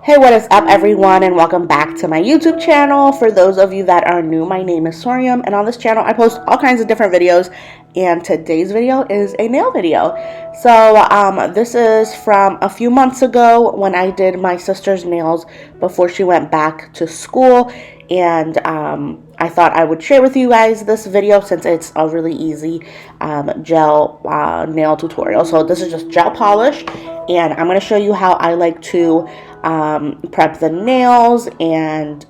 Hey, what is up, everyone, and welcome back to my YouTube channel. For those of you that are new, my name is Sorium, and on this channel I post all kinds of different videos, and today's video is a nail video. So this is from a few months ago when I did my sister's nails before she went back to school, and I thought I would share with you guys this video since it's a really easy gel nail tutorial. So this is just gel polish, and I'm going to show you how I like to prep the nails and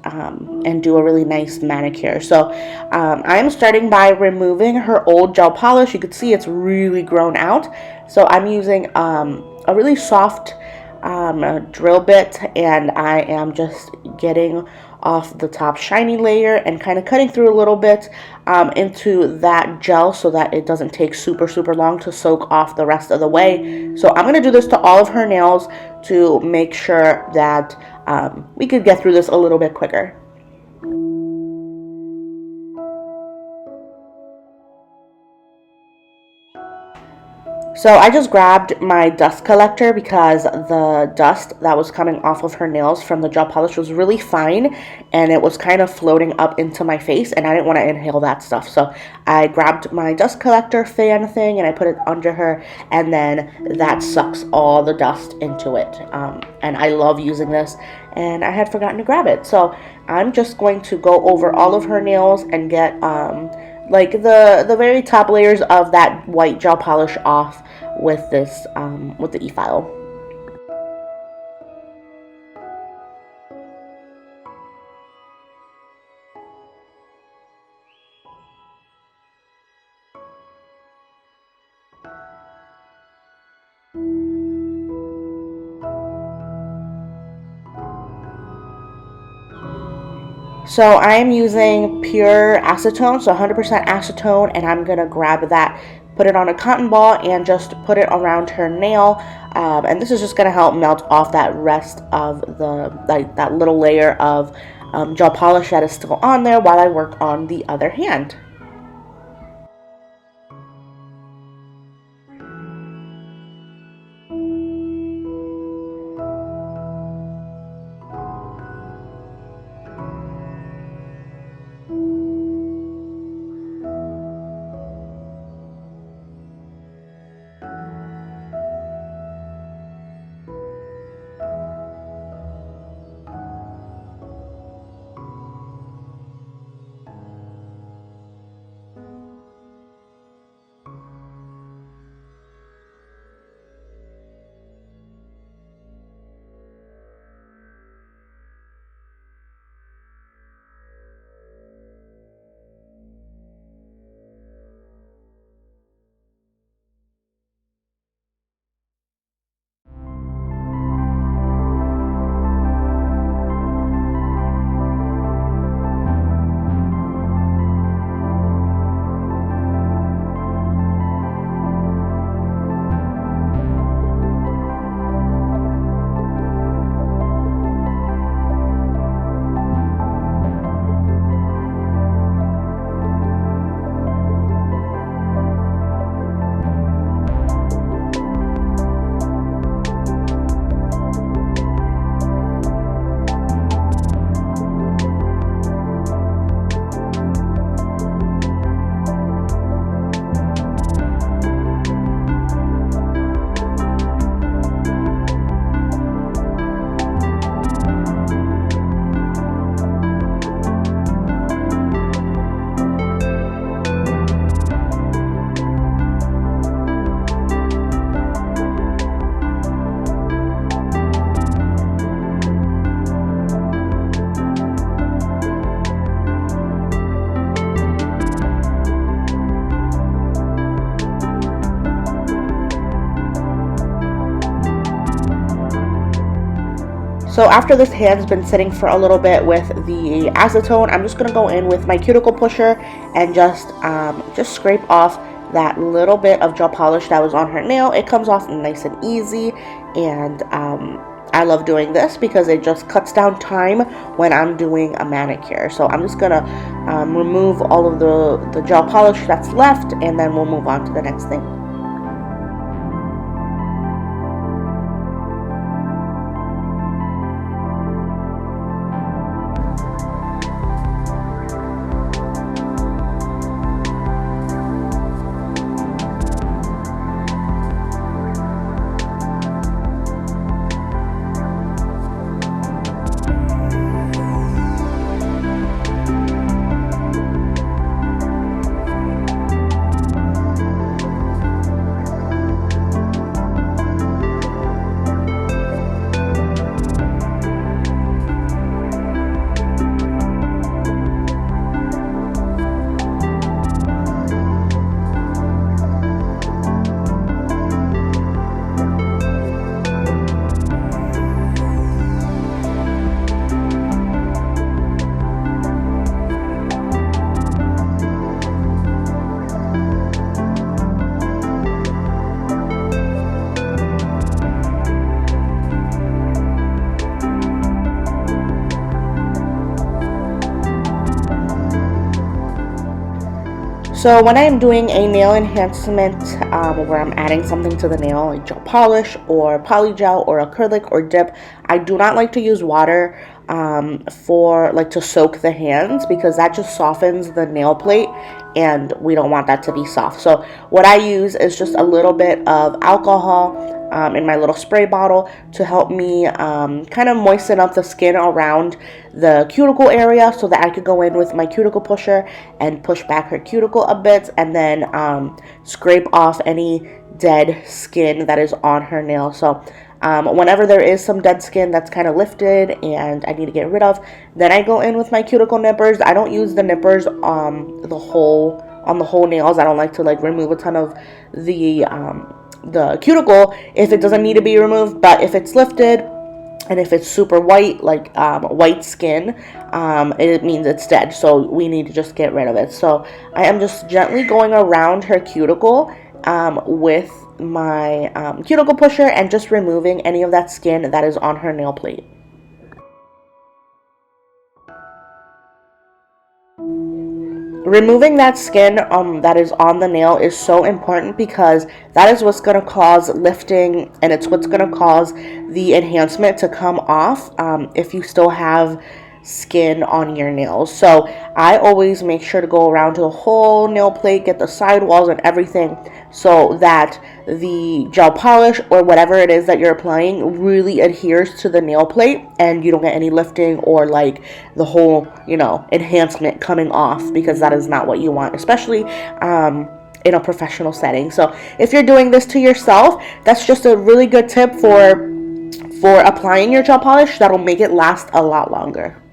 do a really nice manicure. So I am starting by removing her old gel polish. You can see it's really grown out. So I'm using a really soft drill bit, and I am just getting off the top shiny layer and kind of cutting through a little bit into that gel so that it doesn't take super long to soak off the rest of the way. So I'm going to do this to all of her nails to make sure that we could get through this a little bit quicker. So I just grabbed my dust collector because the dust that was coming off of her nails from the gel polish was really fine, and it was kind of floating up into my face, and I didn't want to inhale that stuff. So I grabbed my dust collector fan thing and I put it under her, and then that sucks all the dust into it. And I love using this, and I had forgotten to grab it. So I'm just going to go over all of her nails and get like the very top layers of that white gel polish off with this with the e-file. So I am using pure acetone, so 100% acetone, and I'm going to grab that, put it on a cotton ball, and just put it around her nail. And this is just going to help melt off that rest of that little layer of gel polish that is still on there while I work on the other hand. So after this hand's been sitting for a little bit with the acetone, I'm just going to go in with my cuticle pusher and just scrape off that little bit of gel polish that was on her nail. It comes off nice and easy, and I love doing this because it just cuts down time when I'm doing a manicure. So I'm just going to remove all of the gel polish that's left, and then we'll move on to the next thing. So when I'm doing a nail enhancement where I'm adding something to the nail, like gel polish or poly gel or acrylic or dip, I do not like to use water for like to soak the hands, because that just softens the nail plate and we don't want that to be soft. So what I use is just a little bit of alcohol in my little spray bottle to help me kind of moisten up the skin around the cuticle area, so that I could go in with my cuticle pusher and push back her cuticle a bit, and then scrape off any dead skin that is on her nail. So whenever there is some dead skin that's kind of lifted and I need to get rid of, then I go in with my cuticle nippers. I don't use the nippers on the whole nails. I don't like to like remove a ton of the cuticle if it doesn't need to be removed. But if it's lifted and if it's super white, like white skin, it means it's dead, so we need to just get rid of it. So I am just gently going around her cuticle with my cuticle pusher and just removing any of that skin that is on her nail plate. Removing that skin that is on the nail is so important, because that is what's going to cause lifting, and it's what's going to cause the enhancement to come off if you still have skin on your nails. So I always make sure to go around to the whole nail plate, get the sidewalls and everything, so that the gel polish or whatever it is that you're applying really adheres to the nail plate and you don't get any lifting or like the whole, enhancement coming off, because that is not what you want, especially in a professional setting. So if you're doing this to yourself, that's just a really good tip for applying your gel polish that'll make it last a lot longer.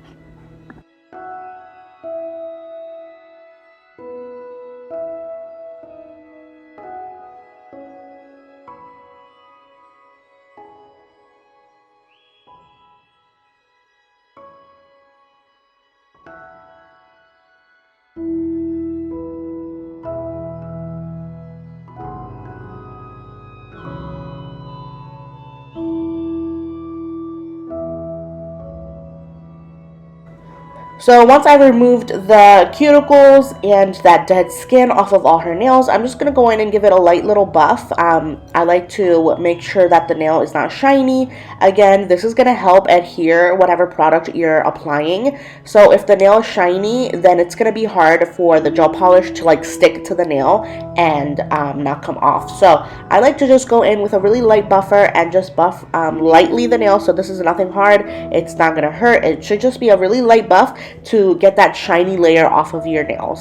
So once I removed the cuticles and that dead skin off of all her nails, I'm just going to go in and give it a light little buff. I like to make sure that the nail is not shiny. Again, this is going to help adhere whatever product you're applying. So if the nail is shiny, then it's going to be hard for the gel polish to like stick to the nail and not come off. So I like to just go in with a really light buffer and just buff lightly the nail. So this is nothing hard. It's not going to hurt. It should just be a really light buff to get that shiny layer off of your nails.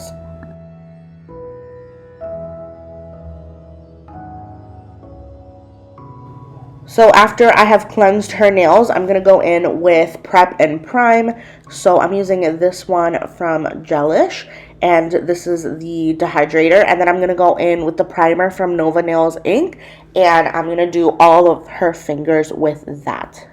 So after I have cleansed her nails, I'm going to go in with Prep and Prime. So I'm using this one from Gelish, and this is the dehydrator. And then I'm going to go in with the primer from Nova Nails Inc. And I'm going to do all of her fingers with that.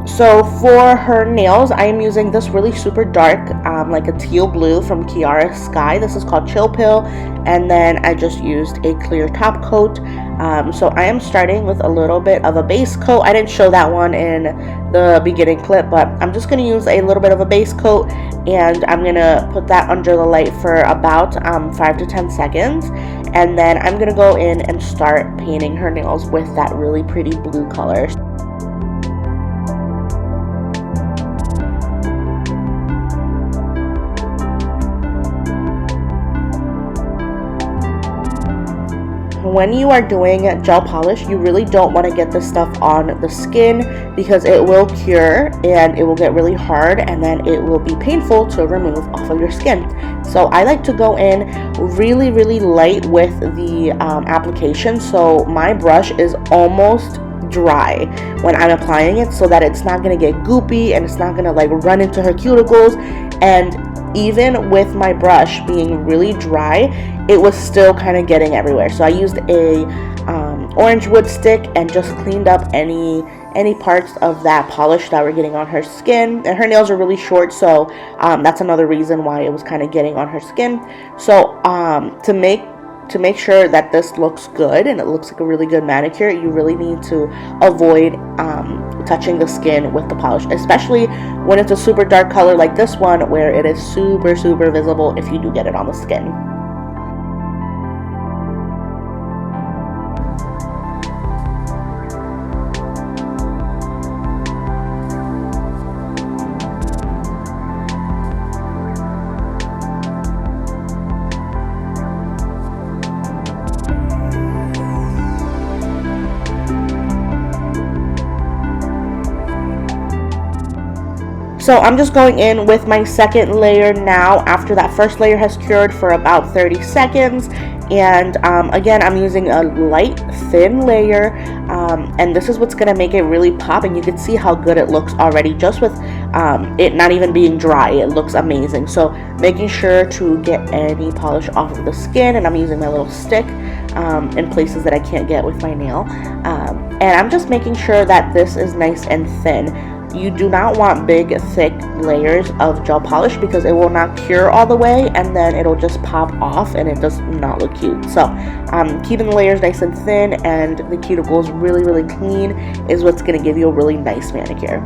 So for her nails, I am using this really super dark, like a teal blue from Kiara Sky. This is called Chill Pill. And then I just used a clear top coat. So I am starting with a little bit of a base coat. I didn't show that one in the beginning clip, but I'm just going to use a little bit of a base coat. And I'm going to put that under the light for about 5 to 10 seconds. And then I'm going to go in and start painting her nails with that really pretty blue color. When you are doing gel polish, you really don't want to get this stuff on the skin, because it will cure and it will get really hard, and then it will be painful to remove off of your skin. So I like to go in really, really light with the application, so my brush is almost dry when I'm applying it, so that it's not going to get goopy and it's not going to like run into her cuticles. And even with my brush being really dry, it was still kind of getting everywhere. So I used a orange wood stick and just cleaned up any any parts of that polish that were getting on her skin. And her nails are really short, so that's another reason why it was kind of getting on her skin. So to make sure that this looks good and it looks like a really good manicure, you really need to avoid touching the skin with the polish, especially when it's a super dark color like this one, where it is super visible if you do get it on the skin. So I'm just going in with my second layer now after that first layer has cured for about 30 seconds. And again, I'm using a light, thin layer, and this is what's going to make it really pop. And you can see how good it looks already just with it not even being dry. It looks amazing. So making sure to get any polish off of the skin, and I'm using my little stick in places that I can't get with my nail. And I'm just making sure that this is nice and thin. You do not want big, thick layers of gel polish because it will not cure all the way, and then it'll just pop off and it does not look cute. So keeping the layers nice and thin and the cuticles really clean is what's going to give you a really nice manicure.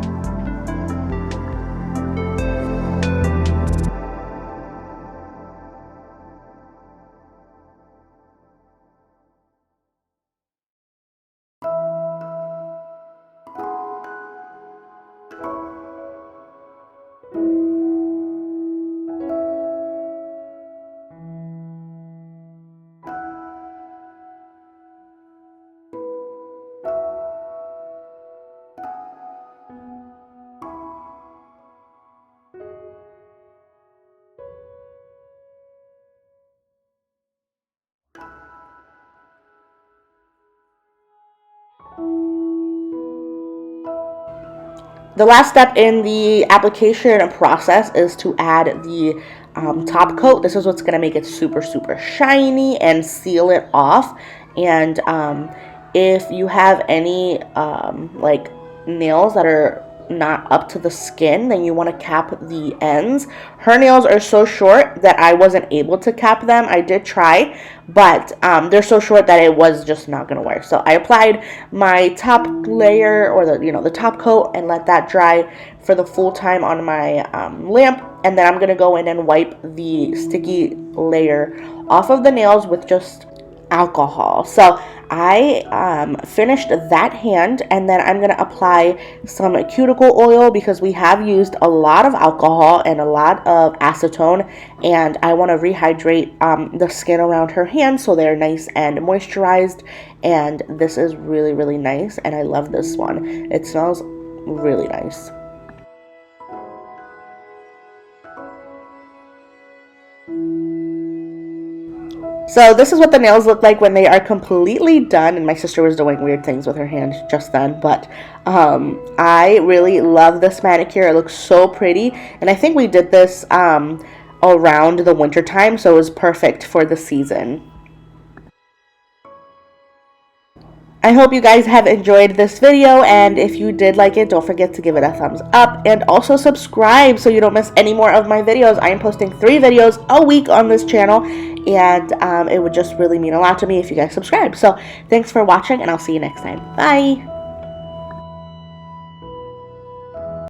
The last step in the application process is to add the top coat. This is what's going to make it super shiny and seal it off. And if you have any like nails that are not up to the skin, then you want to cap the ends. Her nails are so short that I wasn't able to cap them. I did try, but they're so short that it was just not going to work. So I applied my top layer, or the top coat, and let that dry for the full time on my lamp. And then I'm going to go in and wipe the sticky layer off of the nails with just alcohol. So I finished that hand, and then I'm going to apply some cuticle oil because we have used a lot of alcohol and a lot of acetone, and I want to rehydrate the skin around her hands so they're nice and moisturized. And this is really nice, and I love this one. It smells really nice. So this is what the nails look like when they are completely done, and my sister was doing weird things with her hand just then, but I really love this manicure. It looks so pretty, and I think we did this around the winter time, so it was perfect for the season. I hope you guys have enjoyed this video, and if you did like it, don't forget to give it a thumbs up and also subscribe so you don't miss any more of my videos. I am posting 3 videos a week on this channel, and it would just really mean a lot to me if you guys subscribe. So thanks for watching, and I'll see you next time. Bye!